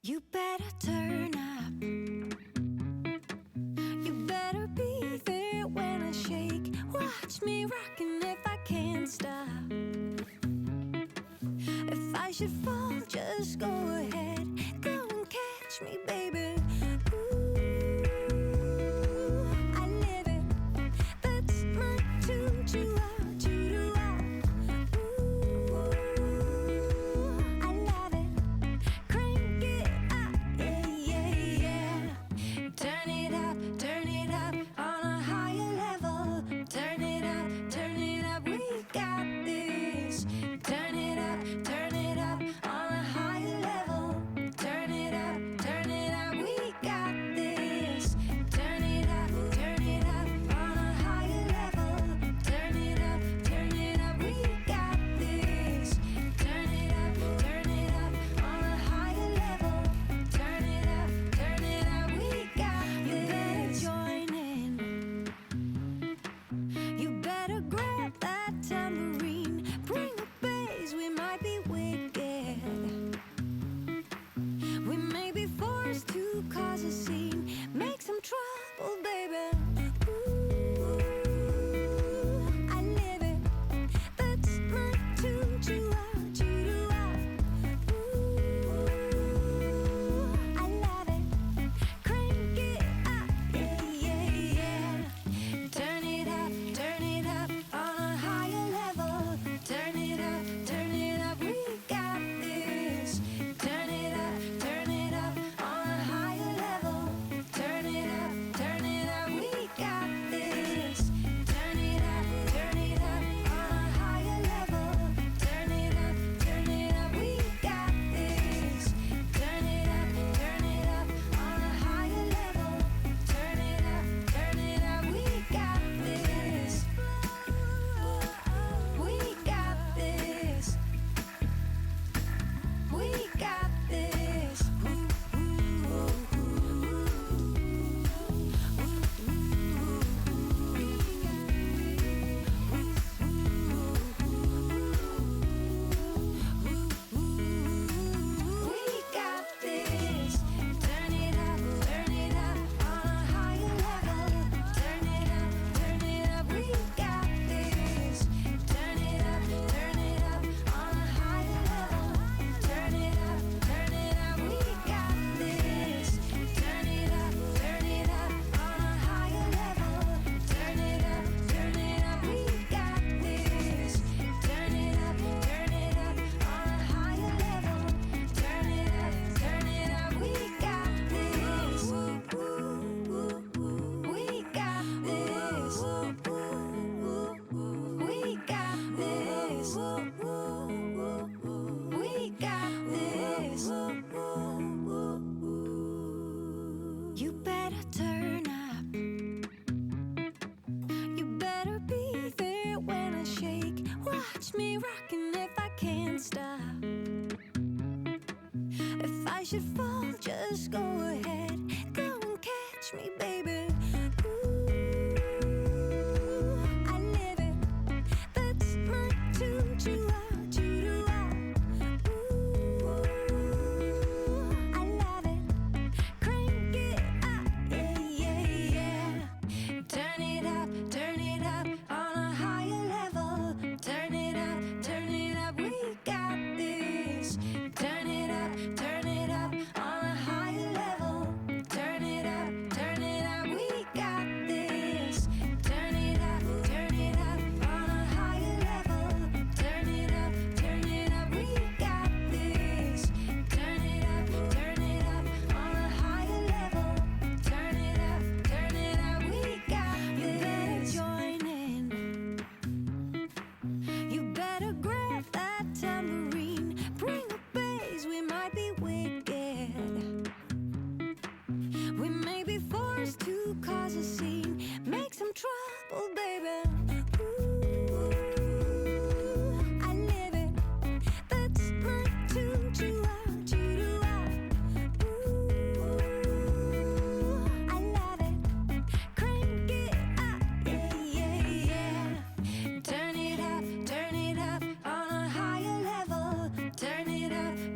You better turn up. You better be there when I shake. Watch me rockin' if I can't stop. If I should fall, just go ahead. Go and catch me, baby.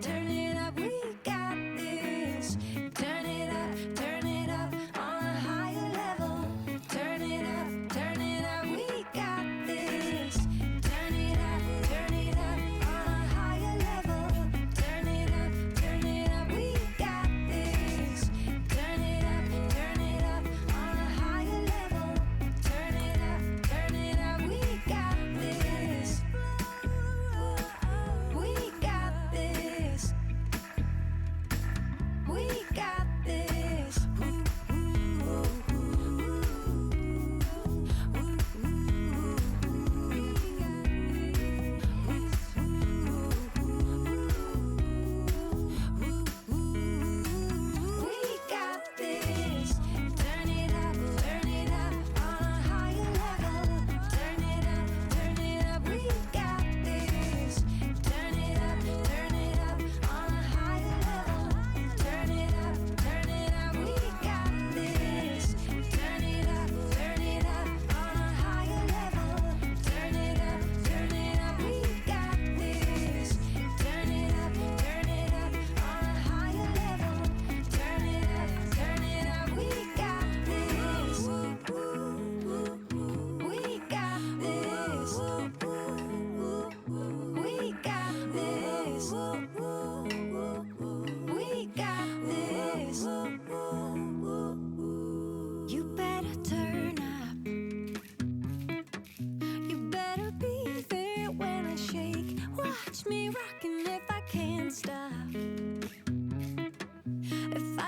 Turn it up, we got this. got this.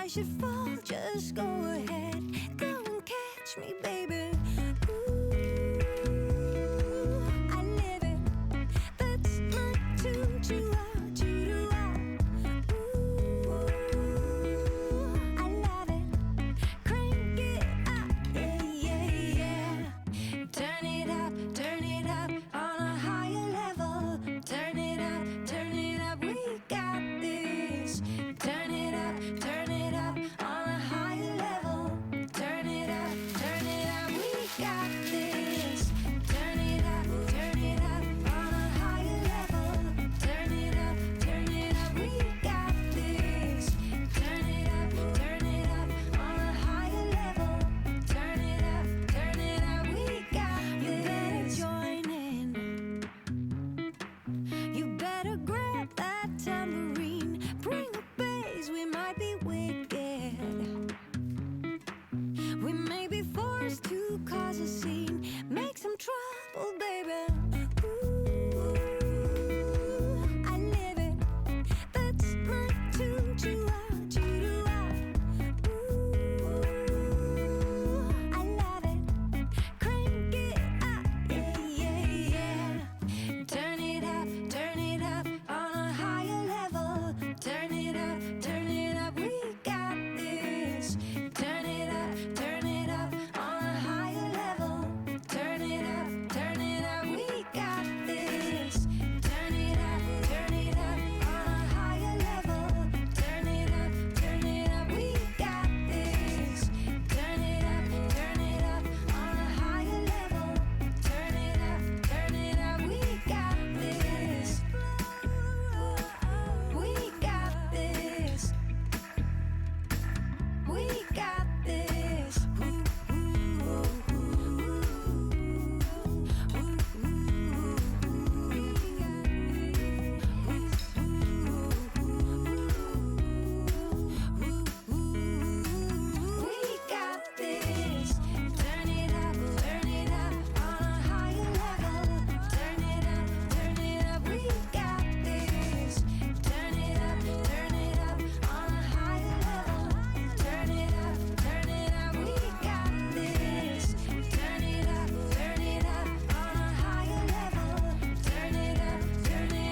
Should fall, just go ahead, go and catch me, baby. Ooh, I live it, that's my tune, choo-ah. Ooh, I love it, crank it up, yeah. Turn it up on a higher level. Turn it up, we got this. Turn it up on a higher level. Turn it up, we got this. Turn it up on a higher level. Turn it up, we got this. Turn it up on a higher level. Turn it up, we got this. You better join in. You better grab that tambourine. Bring a bass, we might be wicked. We may be forced to cause a scene, make some trouble, baby. Ooh, I live it, that's my tune, choo-ah. Ooh, I love it, crank it up, yeah. Turn it up on a higher level. Turn it up, we got this. Turn it up on a higher level. Turn it up, we got this. Turn it up on a higher level. Turn it up, we got this. Turn it up on a higher level. Turn it up, we got this. We got this. We got this. We got this. Turn it up on a higher level. Turn it up, we got this. Turn it up on a higher level. Turn it up, we got this. Turn it up on a higher level. Turn it up, we got this. Turn it up on a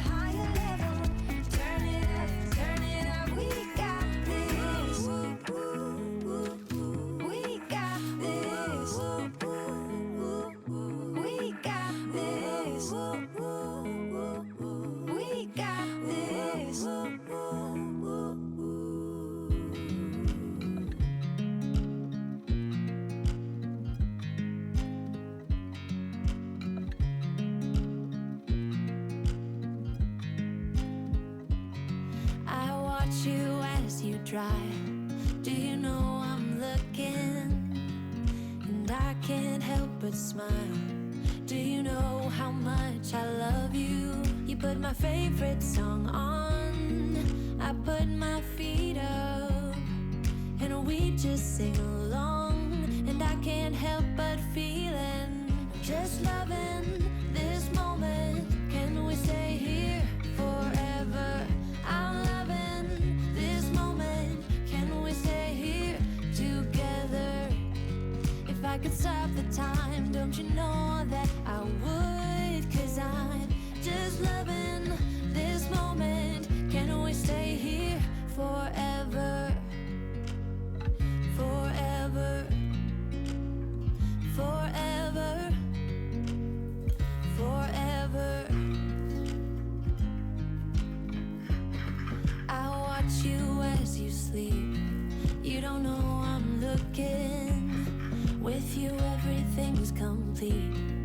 higher level. Turn it up, we got this. We got this. We got this. We got this. I watch you as you drive. Do you know I'm looking? And I can't help but smile. Do you know how much I love you? You put my favorite song on. I put my feet up, and we just sing along. And I can't help but feeling, just loving this moment. Can we stay here? watch you as you sleep. You don't know I'm looking. With you, everything's complete.